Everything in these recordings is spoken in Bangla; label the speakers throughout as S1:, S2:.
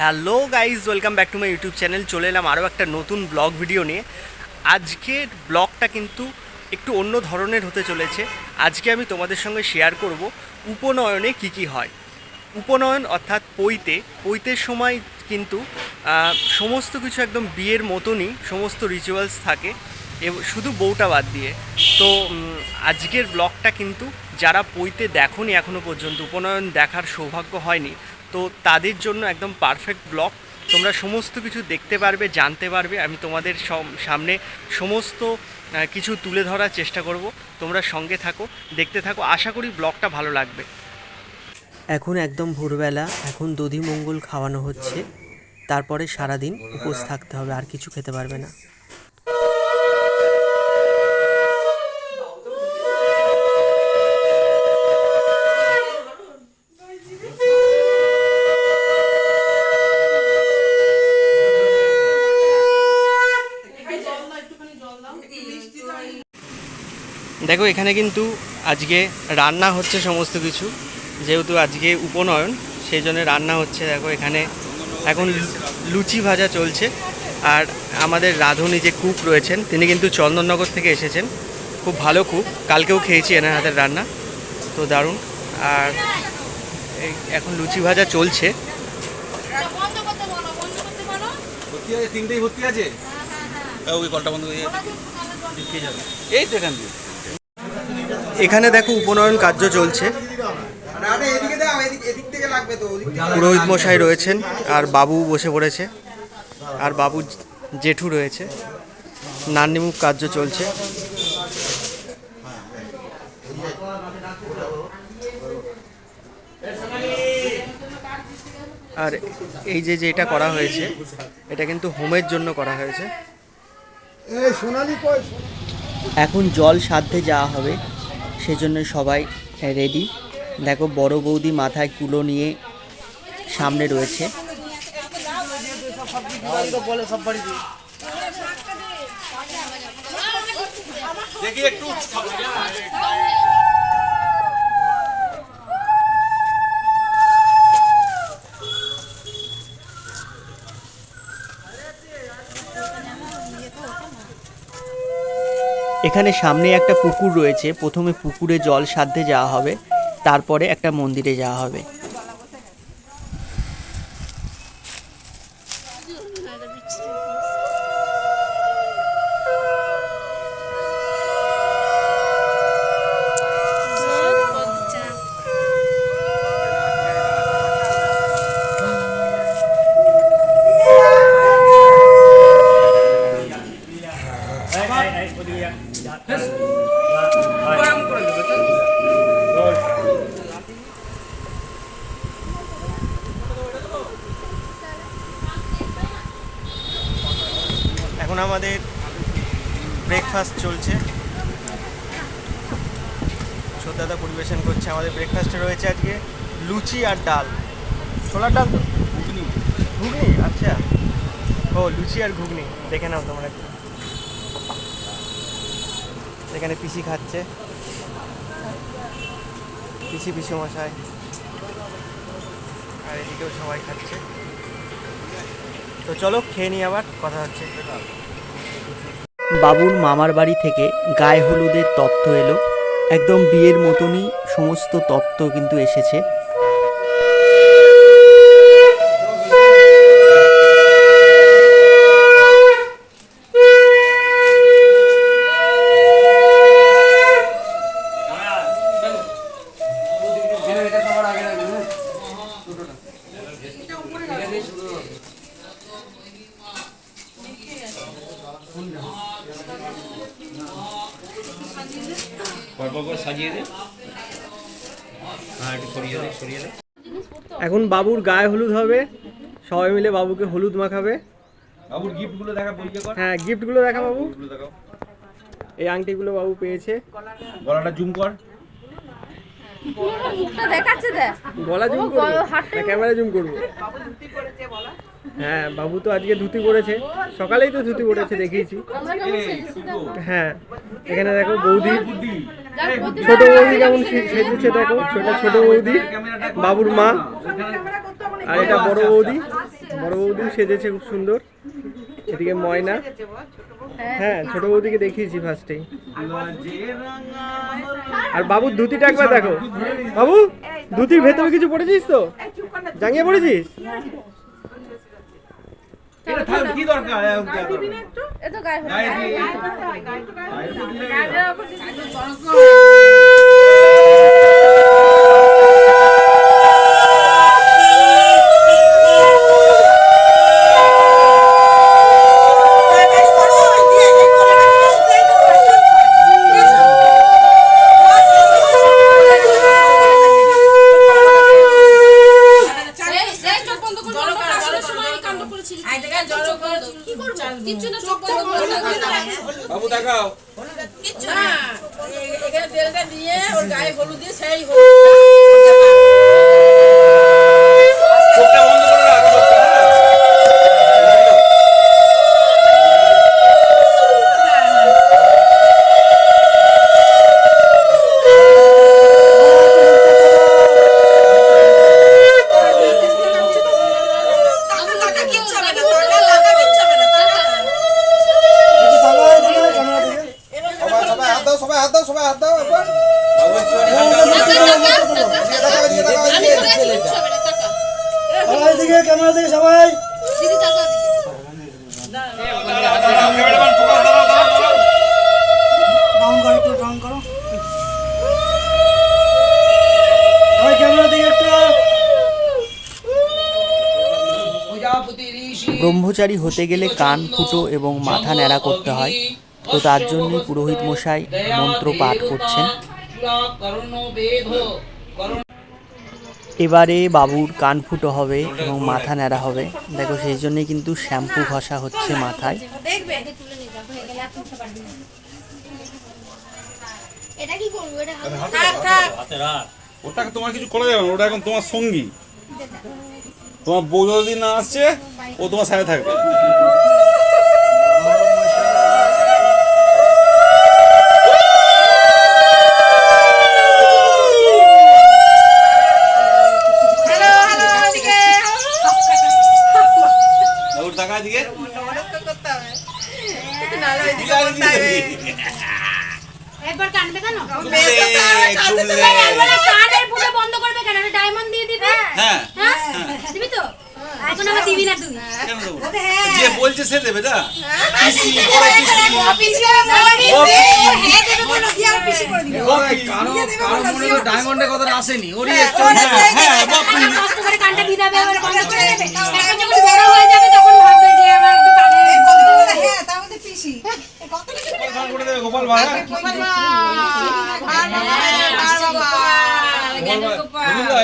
S1: Hello guys, welcome back to my YouTube channel. চলে এলাম আরও একটা নতুন ব্লগ ভিডিও নিয়ে। আজকের ব্লগটা কিন্তু একটু অন্য ধরনের হতে চলেছে। আজকে আমি তোমাদের সঙ্গে শেয়ার করব উপনয়নে কি হয়। উপনয়ন অর্থাৎ পৈতের সময় কিন্তু সমস্ত কিছু একদম বিয়ের মতনই সমস্ত রিচুয়ালস থাকে, শুধু বউটা বাদ দিয়ে। তো আজকের ব্লগটা কিন্তু যারা পৈতে দেখোনি এখনও পর্যন্ত, উপনয়ন দেখার সৌভাগ্য হয়নি, তো তাদের জন্য একদম পারফেক্ট ব্লগ। তোমরা সমস্ত কিছু দেখতে পারবে, জানতে পারবে। আমি তোমাদের সামনে সমস্ত কিছু তুলে ধরার চেষ্টা করব। তোমরা সঙ্গে থাকো, দেখতে থাকো, আশা করি ব্লগটা ভালো লাগবে। এখন একদম ভোরবেলা, এখন দধিমঙ্গল খাওয়ানো হচ্ছে, তারপরে সারাদিন উপোস থাকতে হবে, আর কিছু খেতে পারবে না। দেখো এখানে কিন্তু আজকে রান্না হচ্ছে সমস্ত কিছু, যেহেতু আজকে উপনয়ন সেই জন্য রান্না হচ্ছে। দেখো এখানে এখন লুচি ভাজা চলছে, আর আমাদের রাঁধুনি যে কুক রয়েছেন তিনি কিন্তু চন্দননগর থেকে এসেছেন, খুব ভালো কুক, কালকেও খেয়েছি এনার হাতের রান্না, তো দারুণ। আর এখন লুচি ভাজা চলছে। এখানে দেখো উপনয়ন কার্য চলছে, পুরোহিত মশাই রয়েছেন, আর বাবু বসে পড়েছে, আর বাবু জেঠু রয়েছে, নান্নিমুখ কার্য চলছে। আর এই যে এটা করা হয়েছে, এটা কিন্তু হোমের জন্য করা হয়েছে। এখন জল সাধ্যে যাওয়া হবে, সেজন্য সবাই রেডি। দেখো বড় বৌদি মাথায় কুলো নিয়ে সামনে রয়েছে। এখানে সামনে একটা পুকুর রয়েছে, প্রথমে পুকুরে জল সাধ্যে যাওয়া হবে, তারপরে একটা মন্দিরে যাওয়া হবে। এখন আমাদের ব্রেকফাস্ট চলছে, শ্রদ্ধাদা পরিবেশন করছে। আমাদের ব্রেকফাস্টে রয়েছে আজকে লুচি আর ডাল, ছোলার ডাল তো ঘুগনি। ঘুগনি, আচ্ছা, ও লুচি আর ঘুগনি। দেখে নাও তোমরা। এখানে পিসি খাচ্ছে, পিসি মশাই, আর এদিকেও সবাই খাচ্ছে। তো চলো খেয়ে নিই, আবার কথা হচ্ছে। বাবুর মামার বাড়ি থেকে গায়ে হলুদের তত্ত্ব এলো, একদম বিয়ের মতনই সমস্ত তত্ত্ব কিন্তু এসেছে। এখন বাবুর গায়ে হলুদ হবে, সবাই মিলে বাবুকে হলুদ মাখাবে। বাবুর গিফটগুলো দেখা, হ্যাঁ গিফটগুলো দেখা বাবু। এই আংটিগুলো বাবু পেয়েছে। গলাটা জুম কর, গলা জুম করবো না ক্যামেরা জুম করবো? হ্যাঁ বাবু তো আজকে ধুতি পরেছে, সকালেই তো ধুতি পরেছে দেখিয়েছি। হ্যাঁ এখানে দেখো বৌদি, ছোট বৌদি কেমন সেজেছে দেখো, ছোট বৌদি, বাবুর মা, আর এটা বড় বৌদি, বড় বৌদি সেজেছে খুব সুন্দর, এদিকে ময়না। হ্যাঁ, ছোট বৌদিকে দেখিয়েছি ফার্স্টেই। আর বাবুর ধুতিটা একবার দেখো। বাবু, ধুতির ভেতরে কিছু পড়েছিস তো? জাঙ্গিয়ে পড়েছিস?
S2: কি দরকার? বাবু দেখাও। এখানে তেলটা দিয়ে ওর গায়ে হলুদ দিয়ে সেই চোখটা বন্ধ করে রাখ।
S1: ব্রহ্মচারী হতে গেলে কান ফুটো এবং মাথা ন্যাড়া করতে হয়, তো তার জন্যই পুরোহিত মশাই মন্ত্র পাঠ করছেন। এবারে বাবুর কান ফুটো হবে এবং মাথা ন্যাড়া হবে। দেখো, সেই জন্যই কিন্তু শ্যাম্পু ঘষা হচ্ছে মাথায়।
S2: ওটা তোমার কিছু করা যাবে না, ওটা এখন তোমার সঙ্গী। তোমার বউ যতদিন না আসছে ও তোমার সাথে থাকবে।
S3: একবার কানবে কেন? কানের ফুটো বন্ধ করবে কেন? ডায়মন্ড দিয়ে দিবে। হ্যাঁ হ্যাঁ দিবি তো? এখন আমি দিবি না তুই।
S2: কেন দেবো? যে বলছে সে দেবে না। পিসি
S3: পিসি হ্যাঁ দেবে বলো দিয়ে আর পিসি করে দিবে।
S4: কারো মনে তো ডায়মন্ডের কথাটা আসেনি। ওরই
S2: হ্যাঁ বাপু
S3: কষ্ট করে কানটা ভিদাবে আবার বন্ধ করে দেবে। এখন যখন বড় হয়ে যাবে তখন ভাববে যে আমার একটু কানে
S5: হ্যাঁ তার মধ্যে পিসি
S2: গোপাল করে দেবে। গোপাল ভাই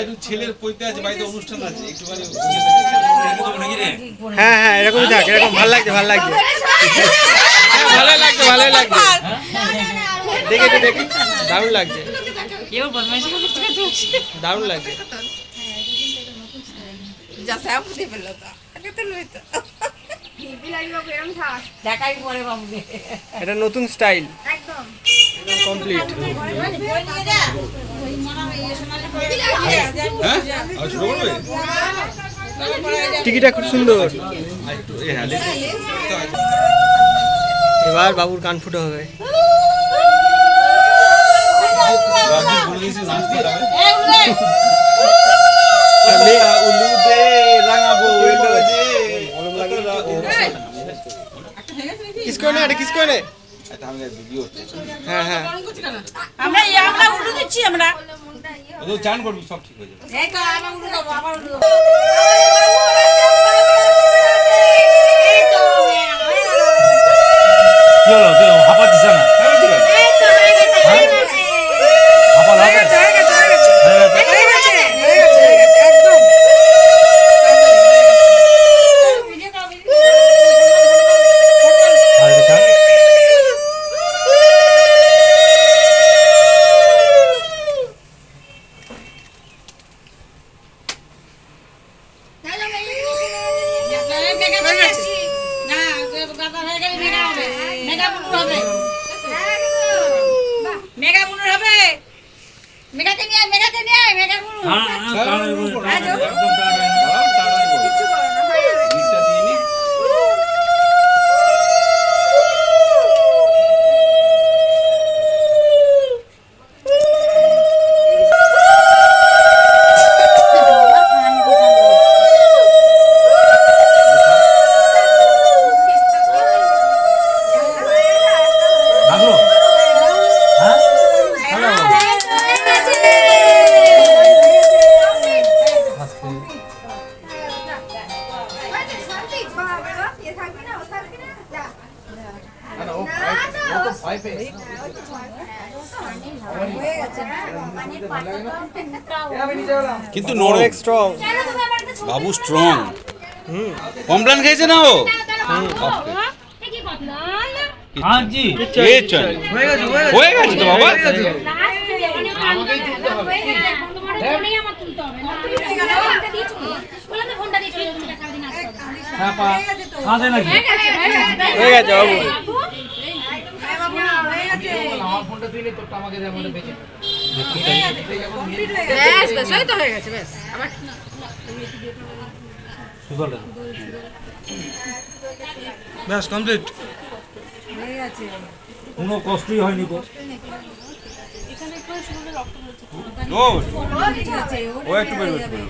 S2: একটু ছেলের পৈতে আছে, বাড়িতে অনুষ্ঠান আছে, একটুখানি
S1: হ্যাঁ হ্যাঁ, এরকমই থাক, এরকম ভালো লাগছে, ভালো লাগছে, ভালো লাগছে, ভালো লাগছে। দেখে তো দেখি, দারুণ লাগছে, দারুণ লাগছে।
S5: যা শ্যাম্পু দিয়ে ফেললো তো দেখাই পরে বাবুকে।
S1: এটা নতুন স্টাইল,
S3: একদম
S1: কমপ্লিট। টিকিটা খুব সুন্দর। এবার বাবুর কান ফুটো হবে। কিস করে না, এটা কিস করে না। হ্যাঁ হ্যাঁ,
S5: আমরা উড়ে দিচ্ছি। আমরা
S2: চান করবি, সব ঠিক হয়ে যাবে।
S5: এই তো আমরা উড়ে দেবো, আবার উড়ে দেবো।
S2: কি হলো, তুই হাঁপা দিস না? কিন্তু নরম
S1: স্ট্রং।
S2: বাবু স্ট্রং। কমপ্লেন খেয়েছে না ও? হয়ে গেছে তো বাবা।
S1: হয়ে গেছে বাবু।
S4: ব্যাস কমপ্লিট। কোনো কষ্টই হয়নি গো।
S2: ও একটু বেরোবে।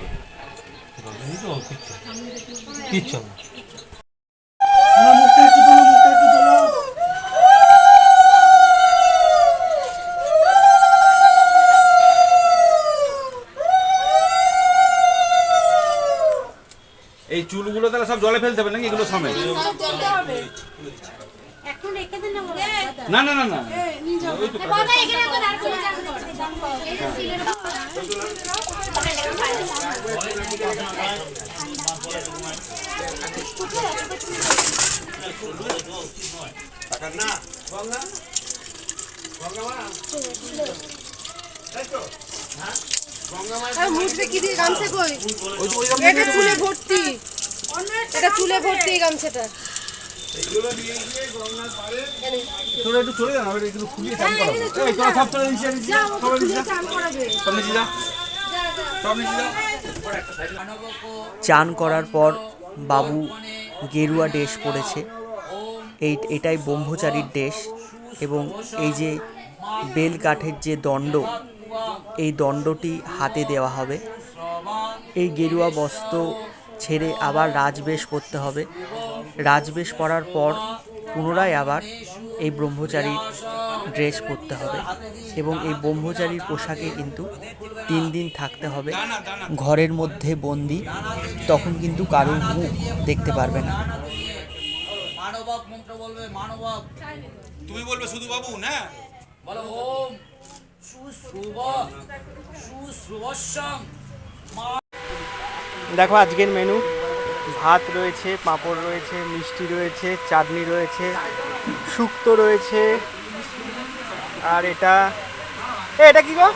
S4: কিচ্ছু
S2: এই চুলগুলো তাহলে সব জলে ফেলতে হবে নাকি এগুলো সমেত? না না না না
S6: কি দিয়ে গামছা কই? এটা চুলে ভর্তি, এটা চুলে ভর্তি এই গামছাটা।
S2: তোরা একটু চলে যান, এগুলো খুলিয়ে চান করাবো। এই তোরা সব চলে দিচ্ছি, সব নিচে যা, সব নিচে যা, সব নিচে যা।
S1: চান করার পর বাবু গেরুয়া ড্রেস পরেছে। এটাই ব্রহ্মচারীর ড্রেস এবং এই যে বেল কাঠের যে দণ্ড, এই দণ্ডটি হাতে দেওয়া হবে। এই গেরুয়া বস্ত্র ছেড়ে আবার রাজবেশ পরতে হবে। রাজবেশ পরার পর পুনরায় আবার এই ব্রহ্মচারীর ড্রেস পরতে হবে এবং এই ব্রহ্মচারীর পোশাকে কিন্তু 3 দিন থাকতে হবে ঘরের মধ্যে বন্দি। তখন কিন্তু কারোর মুখ দেখতে পারবে না।
S7: মানবক মন্ত্র বলবে, মানবক।
S2: তুমি বলবে শুধু বাবু না?
S7: বলো ওম সুশ্রুব সুশ্রুবস্যং।
S1: দেখো আজকের মেনু, ভাত রয়েছে, পাঁপড় রয়েছে, মিষ্টি রয়েছে, চাটনি রয়েছে, শুক্তো রয়েছে, আর এটা কি গো?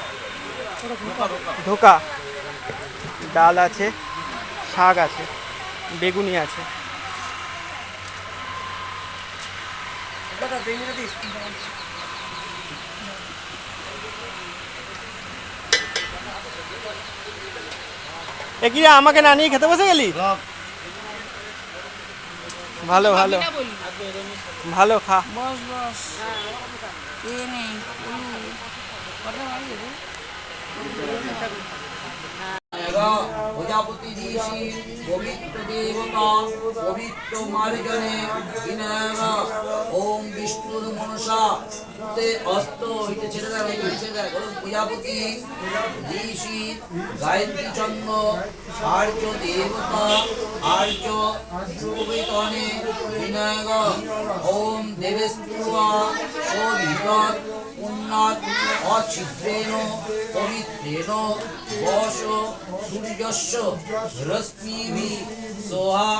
S1: ধোকা। ডাল আছে, শাক আছে, বেগুনি আছে। কি আমাকে না নিয়ে খেতে বসে গেলি? ভালো ভালো ভালো, খা।
S5: বস বস এ নেই
S7: প্রজাপতি ঋষি পবিত্র দেবতা পবিত্র মার্জনে বিনায়ক ওম বিষ্ণুর মনসা তে অস্ত হইতে ছেড়ে দেয়, হইতে ছেড়ে দেয়। বলুন প্রজাপতি ঋষি গায়ত্রী চন্দ্র আর্য দেবতা আর্য পবিতনে বিনায়ক ওম দেবেস্তুয়া শোভিতৎ উন্নত অছিদ্রেণ পবিত্রেণ বশ সূর্যস্য রশ্মিভি সোহা।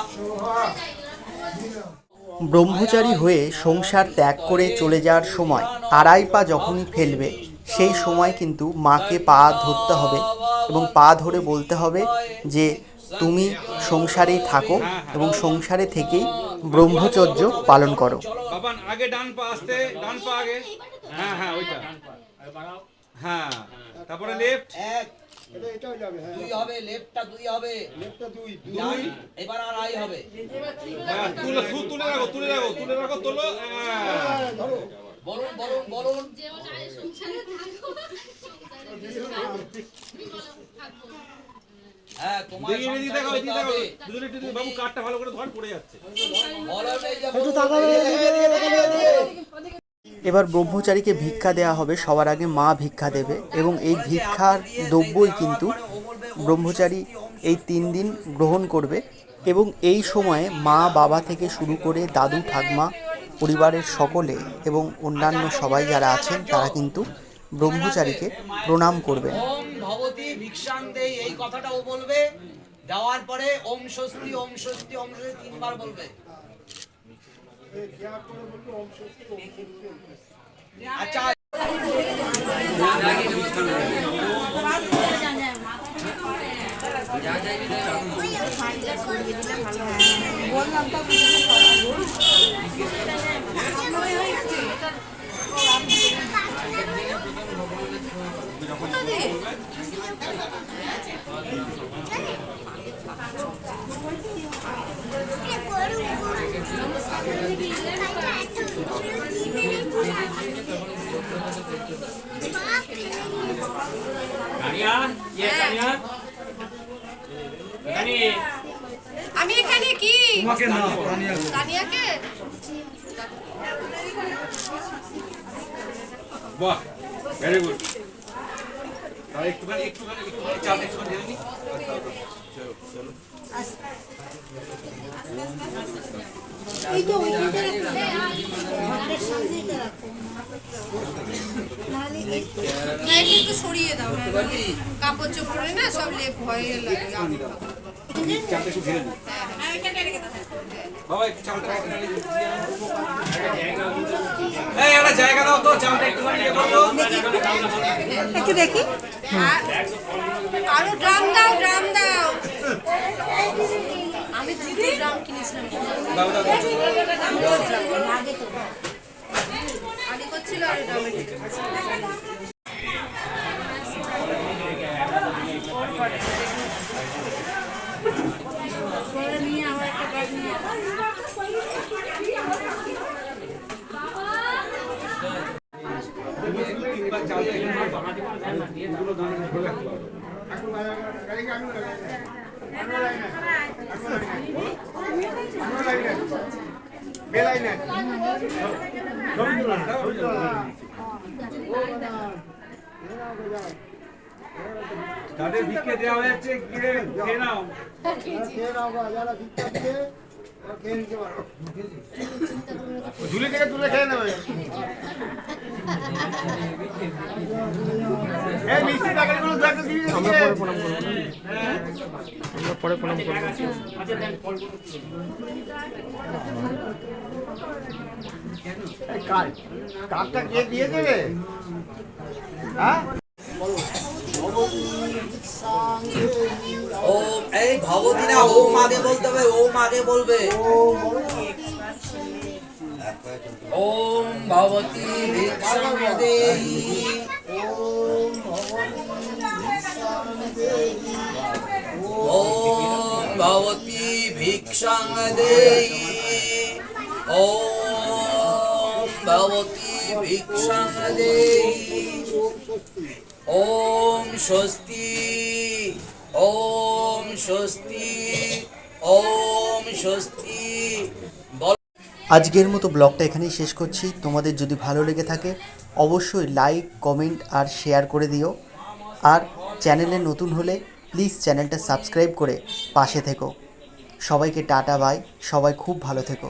S1: ব্রহ্মচারী হয়ে সংসার ত্যাগ করে চলে যাওয়ার সময় 2.5 পা যখনই ফেলবে, সেই সময় কিন্তু মাকে পা ধরতে হবে এবং পা ধরে বলতে হবে যে তুমি সংসারেই থাকো এবং সংসারে থেকেই ব্রহ্মচর্য পালন করো।
S2: বাবা আগে ডান পা আসতে, ডান পা আগে। হ্যাঁ হ্যাঁ ওইটা। হ্যাঁ তারপরে লেফট
S7: এক দুই হবে, লেফটটা 2 হবে, লেফটটা 2 এবার আর আই হবে।
S2: তুলে তুলে রাখো, তুলে রাখো, তুলে রাখো, তোলো।
S7: বলুন বলুন বলুন। হ্যাঁ তোমার
S2: বাবু কাঠটা ভালো করে ধর, পড়ে যাচ্ছে।
S1: এবার ব্রহ্মচারীকে ভিক্ষা দেওয়া হবে। সবার আগে মা ভিক্ষা দেবে এবং এই ভিক্ষার দ্রব্যই কিন্তু ব্রহ্মচারী এই 3 দিন গ্রহণ করবে এবং এই সময়ে মা বাবা থেকে শুরু করে দাদু ঠাকমা পরিবারের সকলে এবং অন্যান্য সবাই যারা আছেন তারা কিন্তু ব্রহ্মচারীকে প্রণাম করবেন।
S7: ওম ভবতি ভিক্ষাং দেই, এই কথাটা ও বলবে। দেওয়ার পরে ওম স্বস্তি ওম স্বস্তি ওম স্বস্তি 3 বার বলবে। আচ্ছা
S6: আমি এখানে কি
S2: তোমাকে না
S6: তানিয়াকে
S2: বাহ ভেরি গুড। আর একটুখানি চাল একটুখানি দিয়ে নি। চলো
S6: এই তো ওই দিকে আমাদের সামনে এটা রাখো নালে এই একটু সরিয়ে দাও। কাপড় চোপড়ে না সব লেপ ভয়ে লাগে।
S2: চালটা একটু ঢেলে নি।
S6: হ্যাঁ এখানে রেখে দাও
S2: বাবা একটু চালটা এই একটা জায়গা দাও তো, চালটা একটুখানি ইয়ে করো।
S6: একটু দেখি। আরো ড্রাম দাও আমি 2 ড্রাম কিনেছিলাম।
S2: দাও
S6: আগে করছিল আর ড্রামে
S2: তাদের ভিক্ষে দেওয়া হয়েছে, গিয়ে খেয়ে নাও। ঝুলি থেকে তুলে খেয়ে নেবে। এই মিষ্টি প্যাকেটগুলো দেখো দিয়ে দিয়েছে। আমরা পরে প্রণাম করব। এই কার্ডটা কে দিয়ে দেবে? হ্যাঁ
S7: ওম, এই ভবতি না ওম আগে বলতে হবে, ওম আগে বলবে। ওম ভবতি ভিক্ষাং দেহি, ওম ভবতি ভিক্ষাং দেহি, ওম ভবতি ভিক্ষাং দেহি, ওম স্বস্তি ওম স্বস্তি ওম স্বস্তি।
S1: আজকের মতো ব্লগটা এখানেই শেষ করছি। তোমাদের যদি ভালো লেগে থাকে অবশ্যই লাইক, কমেন্ট আর শেয়ার করে দিও। আর চ্যানেলে নতুন হলে প্লিজ চ্যানেলটা সাবস্ক্রাইব করে পাশে থেকো। সবাইকে টাটা বাই, সবাই খুব ভালো থেকো।